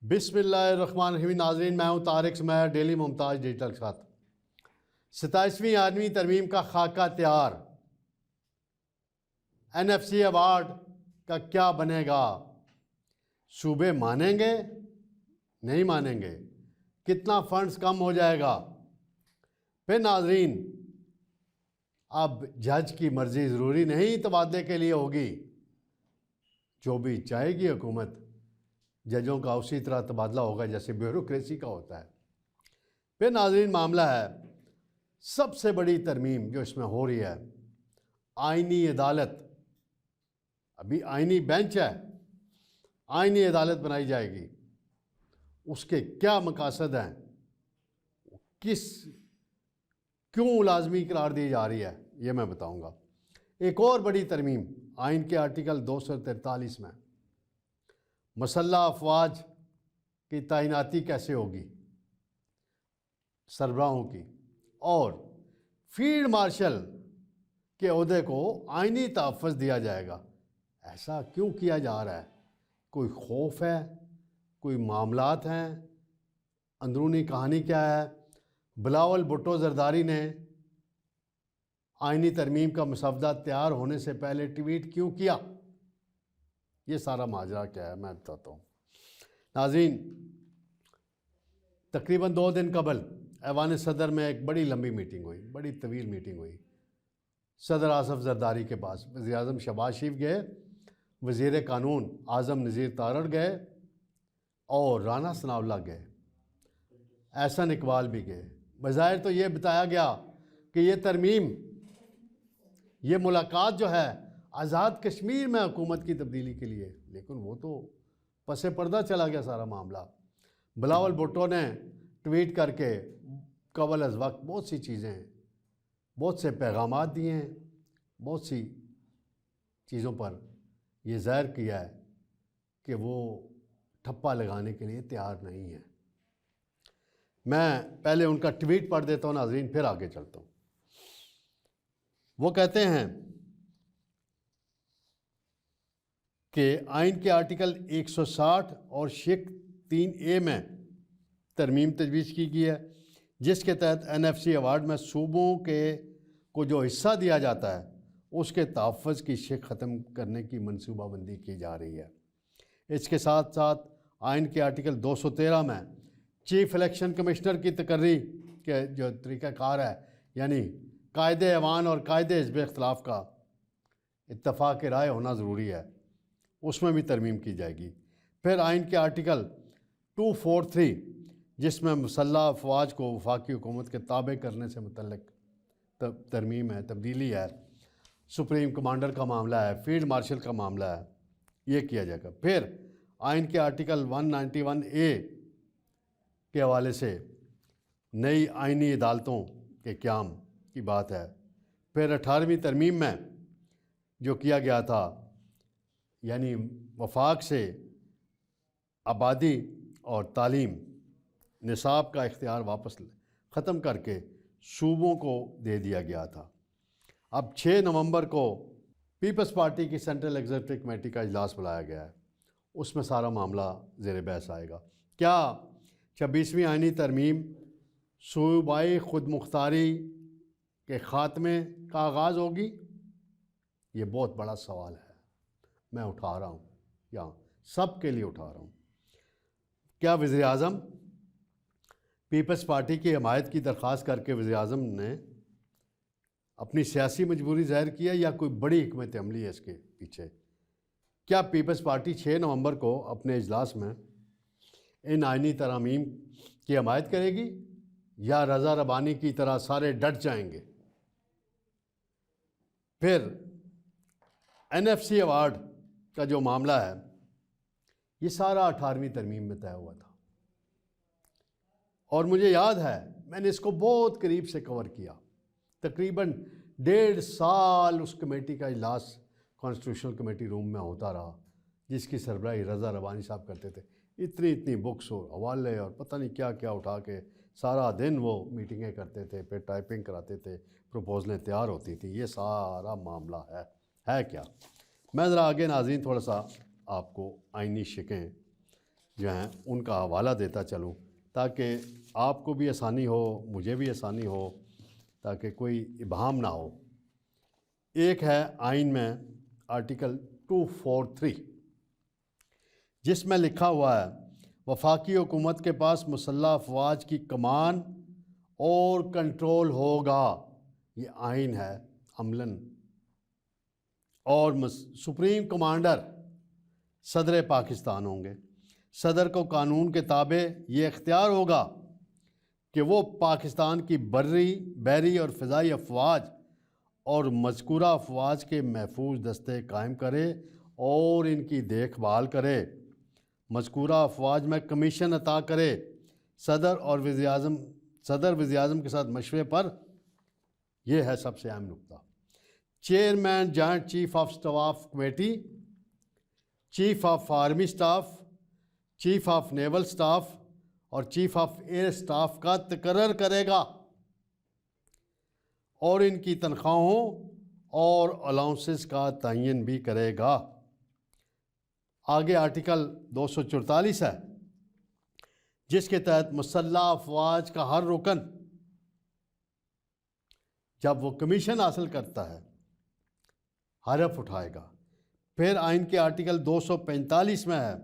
बिस्मिल्लाहिर्रहमानिर्रहीम। नाज़रीन, मैं हूँ तारिक सुमैर, डेली मुमताज़ डिजिटल के साथ। 27वीं आदमी तरमीम का खाका तैयार। NFC अवार्ड का क्या बनेगा? सूबे मानेंगे, नहीं मानेंगे? कितना फंड्स कम हो जाएगा? फिर नाज़रीन, अब जज की मर्ज़ी ज़रूरी नहीं तबादले के लिए होगी। जो भी चाहेगी हुकूमत, जजों का उसी तरह तबादला होगा जैसे ब्यूरोक्रेसी का होता है। फिर नाज़रीन, मामला है सबसे बड़ी तरमीम जो इसमें हो रही है, आइनी अदालत। अभी आइनी बेंच है, आइनी अदालत बनाई जाएगी। उसके क्या मकासद हैं, क्यों लाजमी करार दी जा रही है, ये मैं बताऊंगा। एक और बड़ी तरमीम आइन के आर्टिकल 243 में मसल्ह अफवाज की तैनाती कैसे होगी, सरबराहों की, और फील्ड मार्शल के ओहदे को आइनी तहफ़्फ़ुज़ दिया जाएगा। ऐसा क्यों किया जा रहा है? कोई खौफ है, कोई मामलात हैं, अंदरूनी कहानी क्या है? बिलावल भुट्टो जरदारी ने आइनी तरमीम का मसवदा तैयार होने से पहले ट्वीट क्यों किया? ये सारा माजरा क्या है मैं बताता हूँ। नाज़रीन, तकरीबन 2 दिन कबल ऐवान सदर में एक बड़ी लंबी मीटिंग हुई, बड़ी तवील मीटिंग हुई। सदर आसफ जरदारी के पास वज़ीर आज़म शहबाज शरीफ गए, वज़ीर कानून आज़म नज़ीर तारड़ गए और राना सनाउल्लाह गए, एहसन इकबाल भी गए। बज़ाहिर तो ये बताया गया कि ये तरमीम, ये मुलाकात जो है आज़ाद कश्मीर में हुकूमत की तब्दीली के लिए, लेकिन वो तो पसे पर्दा चला गया सारा मामला। बिलावल भुट्टो ने ट्वीट करके कबल अज़ वक्त बहुत सी चीज़ें, बहुत से पैगामात दिए हैं, बहुत सी चीज़ों पर यह ज़ाहिर किया है कि वो ठप्पा लगाने के लिए तैयार नहीं है। मैं पहले उनका ट्वीट पढ़ देता हूँ नाज़रीन, फिर आगे चलता हूँ। वो कहते हैं कि आइन के आर्टिकल 160 और शेख 3A में तरमीम तजवीज़ की गई है, जिसके तहत NFC अवार्ड में सूबों के को जो हिस्सा दिया जाता है उसके तहफ़्फ़ुज़ की शेख ख़त्म करने की मनसूबाबंदी की जा रही है। इसके साथ साथ आइन के आर्टिकल 213 में चीफ इलेक्शन कमिश्नर की तकर्री के जो तरीक़ाकार है, यानी कायदे ऐवान और कायदे हिज़्ब इख्तिलाफ़ का इत्तफ़ाक़ राय होना ज़रूरी है, उसमें भी तरमीम की जाएगी। फिर आइन के आर्टिकल 243 जिसमें मुसल्लह अफवाज को वफाकी हुकूमत के ताबे करने से मुतल्लिक़ तरमीम है, तब्दीली है, सुप्रीम कमांडर का मामला है, फील्ड मार्शल का मामला है, ये किया जाएगा। फिर आइन के आर्टिकल 191A के हवाले से नई आइनी अदालतों के क़याम की बात है। फिर 18वीं तरमीम में जो किया गया था, यानी वफाक से आबादी और तालीम निसाब का इख्तियार वापस ख़त्म करके सूबों को दे दिया गया था। अब 6 नवंबर को पीपल्स पार्टी की सेंट्रल एग्जीक्यूटिव कमेटी का इजलास बुलाया गया है, उसमें सारा मामला ज़ेर बहस आएगा। क्या 26वीं आइनी तरमीम सूबाई खुद मुख्तारी के ख़ात्मे का आगाज़ होगी? ये बहुत बड़ा सवाल है, मैं उठा रहा हूँ, यहाँ सब के लिए उठा रहा हूँ। क्या वज़ीर आज़म पीपल्स पार्टी की हमायत की दरख्वास्त करके वज़ीर आज़म ने अपनी सियासी मजबूरी ज़ाहिर की है या कोई बड़ी हिकमत अमली है इसके पीछे? क्या पीपल्स पार्टी 6 नवंबर को अपने इजलास में इन आइनी तरामीम की हमायत करेगी या रज़ा रबानी की तरह सारे डट जाएंगे? फिर NFC अवार्ड का जो मामला है, ये सारा 18वीं तरमीम में तय हुआ था और मुझे याद है मैंने इसको बहुत करीब से कवर किया। तकरीबन 1.5 साल उस कमेटी का इजलास कॉन्स्टिट्यूशनल कमेटी रूम में होता रहा, जिसकी सरबराही रज़ा रबानी साहब करते थे। इतनी इतनी बुक्स और हवाले और पता नहीं क्या क्या उठा के सारा दिन वो मीटिंगें करते थे, फिर टाइपिंग कराते थे, प्रपोजलें तैयार होती थी। ये सारा मामला है क्या? मैं ज़रा आगे नाज़रीन थोड़ा सा आपको आइनी शिकें जो हैं उनका हवाला देता चलूँ ताकि आपको भी आसानी हो, मुझे भी आसानी हो, ताकि कोई इबहम ना हो। एक है आइन में आर्टिकल 243 जिसमें लिखा हुआ है वफाकी हुकूमत के पास मुसल्लह अफवाज की कमान और कंट्रोल होगा। ये आइन है अमलन। और सुप्रीम कमांडर सदर पाकिस्तान होंगे। सदर को कानून के ताबे ये इख्तियार होगा कि वो पाकिस्तान की बर्री, बहरी और फ़िज़ाई अफवाज और मज़कूरा अफवाज के महफूज दस्ते कायम करे और इनकी देखभाल करे। मज़कूरा अफवाज में कमीशन अता करे। सदर वज़ीर-ए-आज़म के साथ मशवरे पर, यह है सबसे अहम नुकता, chairman joint chief of staff committee, chief of army staff, chief of naval staff और चीफ ऑफ एयर स्टाफ का तकर्रर करेगा और इनकी तनख्वाहों और अलाउंसेस का तयन भी करेगा। आगे आर्टिकल 244 है जिसके तहत मुसल्लह अफवाज का हर रुकन जब वो कमीशन हासिल करता है हरफ उठाएगा। फिर आइन के आर्टिकल 245 में है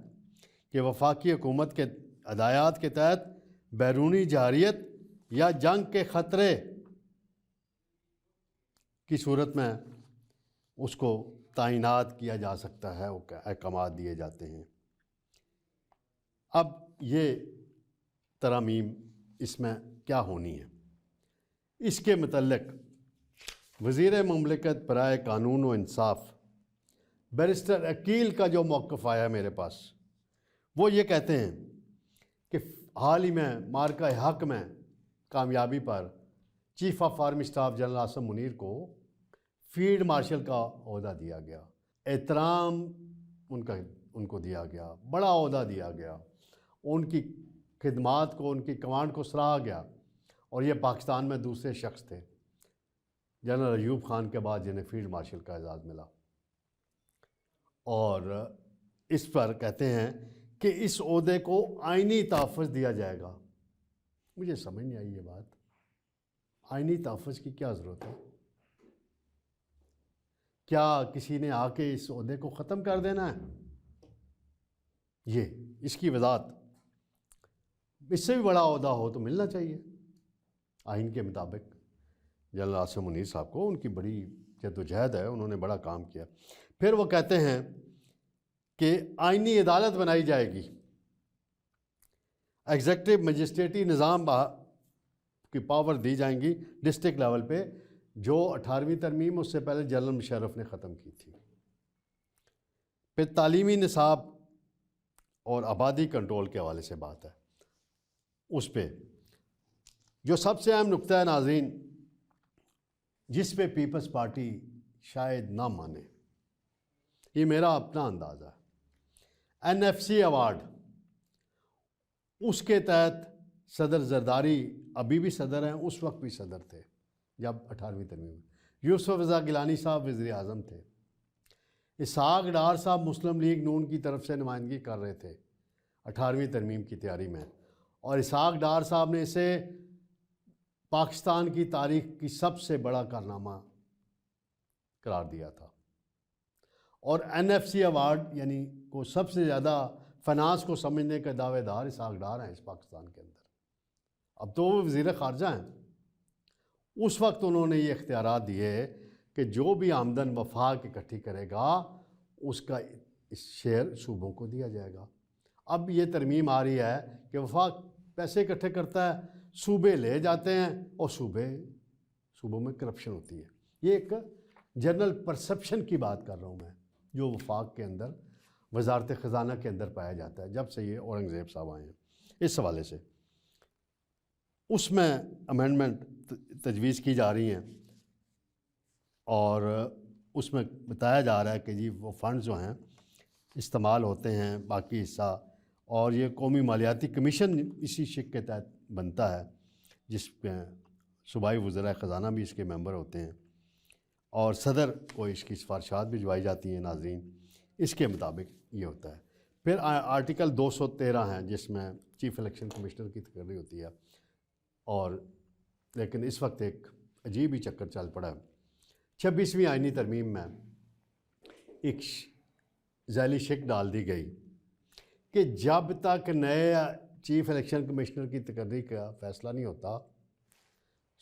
कि वफाकी हुकूमत के हदायत के तहत बैरूनी जारियत या जंग के ख़तरे की सूरत में उसको तैनात किया जा सकता है, वो अहकाम दिए जाते हैं। अब ये तरमीम इसमें क्या होनी है, इसके मतलब वज़ीर ममलिकत बराए कानून व इंसाफ बैरिस्टर अकील का जो मौक़िफ़ आया मेरे पास, वो ये कहते हैं कि हाल ही में मार्का हक में कामयाबी पर chief of army staff general Asim Munir को फील्ड मार्शल का ओहदा दिया गया, एहतराम उनको दिया गया, बड़ा ओहदा दिया गया, उनकी खिदमात को, उनकी कमांड को सराहा गया। और ये पाकिस्तान में दूसरे शख्स थे जनरल अयूब खान के बाद जिन्हें फील्ड मार्शल का एजाज़ मिला। और इस पर कहते हैं कि इस ओहदे को आइनी तहफ़्फ़ुज़ दिया जाएगा। मुझे समझ नहीं आई ये बात, आइनी तहफ़्फ़ुज़ की क्या ज़रूरत है? क्या किसी ने आके इस ओहदे को ख़त्म कर देना है? ये इसकी वज़ाहत, इससे भी बड़ा ओहदा हो तो मिलना चाहिए आइन के मुताबिक। जनरल आसिम मुनीर साहब को उनकी बड़ी जद्दोजहद है, उन्होंने बड़ा काम किया। फिर वो कहते हैं कि आइनी अदालत बनाई जाएगी, एग्जेक्टिव मजिस्ट्रेटी निज़ाम की पावर दी जाएंगी डिस्ट्रिक्ट लेवल पे, जो 18वीं तरमीम उससे पहले जनरल मुशर्रफ ने ख़त्म की थी। फिर तालीमी निसाब और आबादी कंट्रोल के हवाले से बात है, उस पर जो सबसे अहम नुक्ता है नाज़रीन, जिस पे पीपल्स पार्टी शायद ना माने, ये मेरा अपना अंदाज़ा है। NFC अवार्ड, उसके तहत सदर जरदारी अभी भी सदर हैं, उस वक्त भी सदर थे जब 18वीं तरमीम में। यूसुफ रज़ा गिलानी साहब वज़ीर आज़म थे। इसहाक डार साहब मुस्लिम लीग नून की तरफ से नुमाइंदगी कर रहे थे 18वीं तरमीम की तैयारी में, और इसहाक डार साहब ने इसे पाकिस्तान की तारीख़ की सबसे बड़ा कारनामा करार दिया था। और NFC अवार्ड यानी को सबसे ज़्यादा फ़नास को समझने के दावेदार इसहाक डार हैं इस पाकिस्तान के अंदर। अब तो वो वज़ीर ख़ारजा हैं। उस वक्त उन्होंने ये इख्तियारात दिए कि जो भी आमदन वफाक इकट्ठी करेगा उसका इस शेयर सूबों को दिया जाएगा। अब ये तरमीम आ रही है कि वफाक पैसे इकट्ठे करता है, सूबे ले जाते हैं और सूबों में करप्शन होती है। ये एक जनरल परसेप्शन की बात कर रहा हूँ मैं, जो वफाक के अंदर वजारत ख़जाना के अंदर पाया जाता है जब से ये औरंगज़ेब साहब आए हैं। इस हवाले से उसमें अमेंडमेंट तजवीज़ की जा रही हैं और उसमें बताया जा रहा है कि जी वो फ़ंड जो हैं इस्तेमाल होते हैं, बाकी हिस्सा, और ये कौमी मालियाती कमीशन इसी शिक के तहत बनता है जिसमें सूबाई वज़राए ख़जाना भी इसके मेंबर होते हैं और सदर को इसकी सिफारिशात भिजवाई जाती हैं। नाज़रीन, इसके मुताबिक ये होता है। फिर आर्टिकल 213 है जिसमें चीफ इलेक्शन कमिश्नर की तकर्री होती है। और लेकिन इस वक्त एक अजीब ही चक्कर चल पड़ा है। 26वीं आईनी तरमीम में एक झैली शिक डाल दी गई कि जब तक नए चीफ इलेक्शन कमिश्नर की तकर्री का फ़ैसला नहीं होता,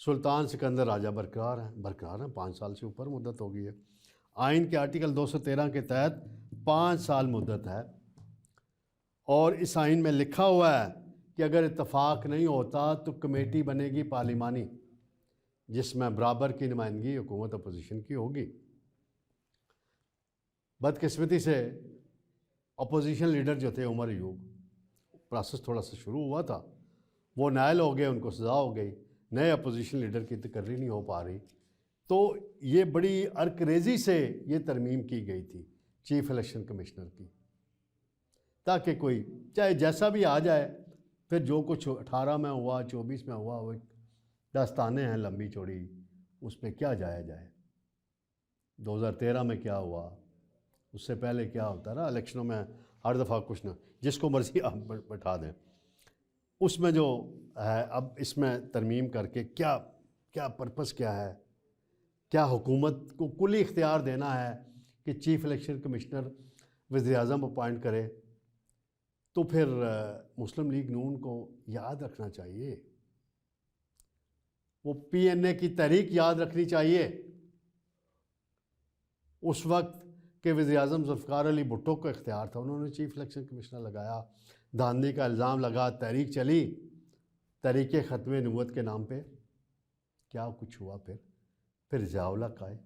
सुल्तान सिकंदर राजा बरकरार हैं 5 साल से ऊपर मुद्दत हो गई है। आइन के आर्टिकल 213 के तहत 5 साल मुद्दत है और इस आइन में लिखा हुआ है कि अगर इत्तफाक नहीं होता तो कमेटी बनेगी पार्लिमानी जिसमें बराबर की नुमाइंदगी हुकूमत अपोजिशन की होगी। बदकिस्मती से अपोजिशन लीडर जो थे उमर अयूब, प्रोसेस थोड़ा सा शुरू हुआ था, वो नायल हो गए, उनको सज़ा हो गई, नए अपोजिशन लीडर की तकर्री नहीं हो पा रही। तो ये बड़ी अरकरेज़ी से ये तरमीम की गई थी चीफ इलेक्शन कमिश्नर की, ताकि कोई चाहे जैसा भी आ जाए, फिर जो कुछ 18 में हुआ 24 में हुआ वो दास्तानें हैं लंबी चौड़ी, उसमें क्या जाया जाए। 2013 में क्या हुआ, उससे पहले क्या होता रहा, इलेक्शनों में हर दफ़ा कुछ ना, जिसको मर्ज़ी आप बैठा दें। उसमें जो है अब इसमें तरमीम करके क्या क्या पर्पस क्या है, क्या हुकूमत को कुली इख्तियार देना है कि चीफ इलेक्शन कमिश्नर वज़ीर-ए-आज़म अपॉइंट करे, तो फिर मुस्लिम लीग नून को याद रखना चाहिए, वो PNA की तहरीक याद रखनी चाहिए। उस वक्त के वज़ीर-ए-आज़म ज़ुल्फ़िकार अली भुट्टो को इख्तियार था, उन्होंने चीफ इलेक्शन कमिश्नर लगाया, धांधली का इल्ज़ाम लगा, तहरीक चली, तहरीक ख़त्म नबूवत के नाम पे क्या कुछ हुआ। फिर ज़िया-उल-हक़ आए।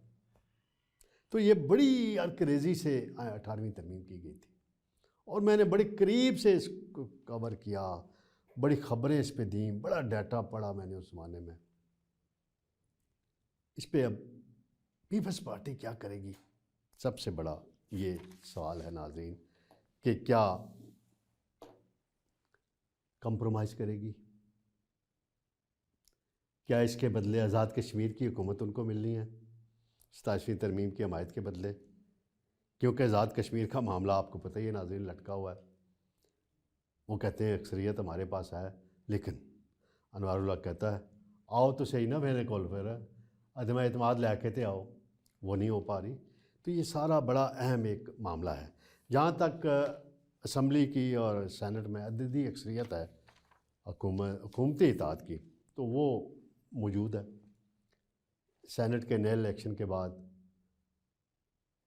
तो ये बड़ी अरकरेज़ी से 18वीं तरमीम की गई थी और मैंने बड़े करीब से इसको कवर किया, बड़ी ख़बरें इस पे दी, बड़ा डाटा पढ़ा मैंने उस ज़माने में। इस पे अब पीपल्स पार्टी क्या करेगी, सबसे बड़ा ये सवाल है नाज़रीन, कि क्या कंप्रोमाइज़ करेगी, क्या इसके बदले आज़ाद कश्मीर की हुकूमत उनको मिलनी है 27वीं तरमीम की हमायत के बदले, क्योंकि आज़ाद कश्मीर का मामला आपको पता ही है नाज़रीन, लटका हुआ है। वो कहते हैं अक्सरियत हमारे पास है, लेकिन अनवारुल्लाह कहता है आओ तो सही ना मेरे कोल, फिर अदम एतमाद लैके तो आओ, वो नहीं हो पा रही। तो ये सारा बड़ा अहम एक मामला है। जहाँ तक असम्बली की और सेनेट में अददी अक्सरियत है हुकूमती इताअत की, तो वो मौजूद है। सेनेट के नए इलेक्शन के बाद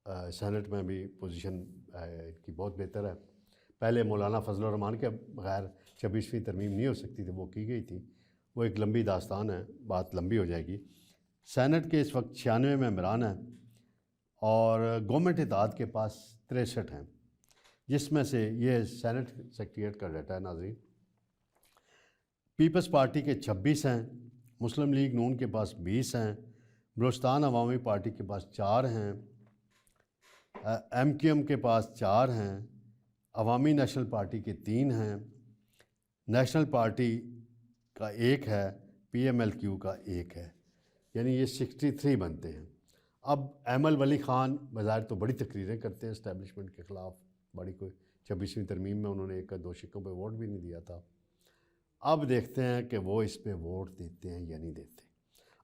सेनेट में भी पोजीशन इनकी बहुत बेहतर है। पहले मौलाना फजल रहमान के बगैर 26वीं तरमीम नहीं हो सकती थी, वो की गई थी। वो एक लंबी दास्तान है, बात लंबी हो जाएगी। सेनेट के इस वक्त 96 मेंबरान हैं और गवर्नमेंट इत्तेहाद के पास 63 हैं, जिसमें से ये सेनेट सेक्रेटरीट का डाटा है नाज़रीन। पीपल्स पार्टी के 26 हैं, मुस्लिम लीग नून के पास 20 हैं, बलूचिस्तान अवामी पार्टी के पास 4 हैं, MQM के पास 4 हैं, अवामी नेशनल पार्टी के 3 हैं, नेशनल पार्टी का 1 है, PMLQ का 1 है, यानी ये 63 बनते हैं। अब अहमद वली ख़ान बज़ाहिर तो बड़ी तकरीरें करते हैं इस्टेब्लिशमेंट के ख़िलाफ़, बड़ी कोई 26वीं तरमीम में उन्होंने 1-2 शिक्कों पे वोट भी नहीं दिया था। अब देखते हैं कि वो इस पे वोट देते हैं या नहीं देते।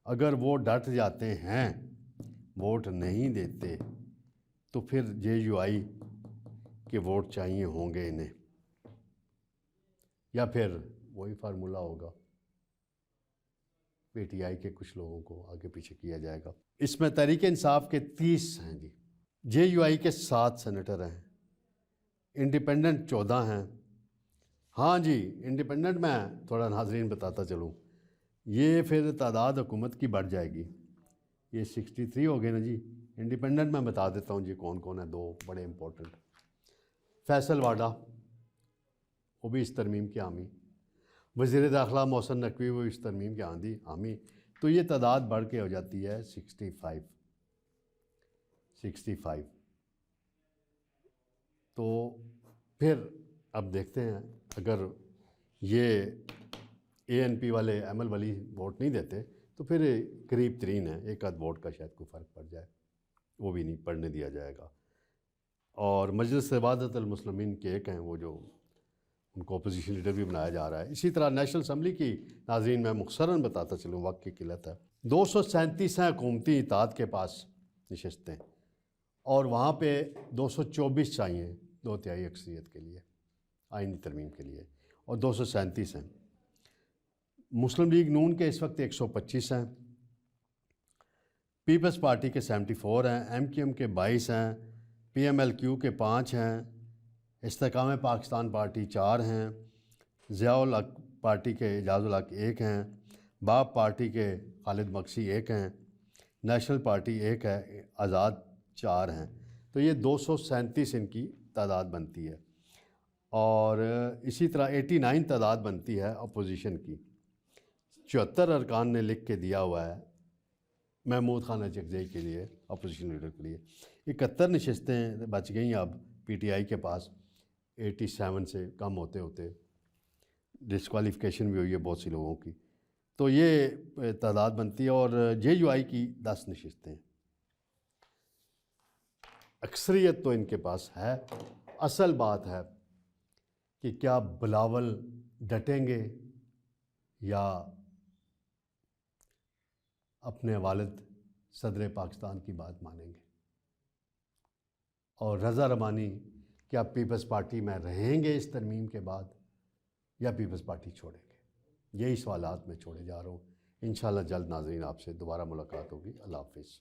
अगर वो डट जाते हैं, वोट नहीं देते, तो फिर JUI के वोट चाहिए होंगे इन्हें, या फिर वही फार्मूला होगा, PTI के कुछ लोगों को आगे पीछे किया जाएगा। इसमें तहरीक इंसाफ के 30 हैं जी, JUI के 7 सेनेटर हैं, इंडिपेंडेंट 14 हैं। हाँ जी, इंडिपेंडेंट में थोड़ा नाज़रीन बताता चलूँ, ये फिर तादाद हुकूमत की बढ़ जाएगी। ये 63 हो गए ना जी। इंडिपेंडेंट में बता देता हूँ जी कौन कौन है, 2 बड़े इंपॉर्टेंट। फैसल वाडा, वो भी इस तरमीम के हामी। वज़ीर दाखिला मोहसिन नकवी, वो इस तरमीम के हामी। तो ये तादाद बढ़ के हो जाती है 65। तो फिर अब देखते हैं, अगर ये ANP वाले अहमद वली वोट नहीं देते तो फिर करीब 3 है, एक आध वोट का शायद कोई फ़र्क पड़ जाए, वो भी नहीं पड़ने दिया जाएगा। और मजलिस इबादतुल मुस्लिमीन के एक हैं वो, जो उनको अपोजिशन लीडर भी बनाया जा रहा है। इसी तरह नेशनल असम्बली की नाज़रीन मैं मुख्तसरन बताता चलूँ, वक्त की किल्लत है। 237 हैं हुकूमती इत्तेहाद के पास नशस्तें, और वहाँ पे 224 चाहिए 2/3 अक्सरियत के लिए, आइनी तरमीम के लिए, और 237 हैं। मुस्लिम लीग नून के इस वक्त 125 हैं, पीपल्स पार्टी के 74 हैं, MQM के 22 हैं, PMLQ के 5 हैं, इस्तेकाम पाकिस्तान पार्टी 4 हैं, ज़ियाउल हक पार्टी के एजाज़ुल हक 1 हैं, बाप पार्टी के खालिद मक्सी 1 हैं, नेशनल पार्टी 1 है, आज़ाद 4 हैं। तो ये 237 इनकी तादाद बनती है। और इसी तरह 89 तादाद बनती है अपोजिशन की। 74 अरकान ने लिख के दिया हुआ है महमूद खान अजगज़ई के लिए, अपोजिशन लीडर के लिए। 71 नशस्तें बच गई अब PTI के पास, 87 से कम होते होते डिस्क्वालिफिकेशन भी हुई है बहुत सी लोगों की। तो ये तादाद बनती है। और JUI की 10 नशस्तें, अक्सरियत तो इनके पास है। असल बात है कि क्या बिलावल डटेंगे या अपने वालिद सदर पाकिस्तान की बात मानेंगे, और रज़ा रमानी क्या पीपल्स पार्टी में रहेंगे इस तरमीम के बाद, या पीपल्स पार्टी छोड़ेंगे। यही सवालात मैं छोड़े जा रहा हूँ। इंशाअल्लाह जल्द नाज़रीन आपसे दोबारा मुलाकात होगी। अल्लाह हाफ़िज़।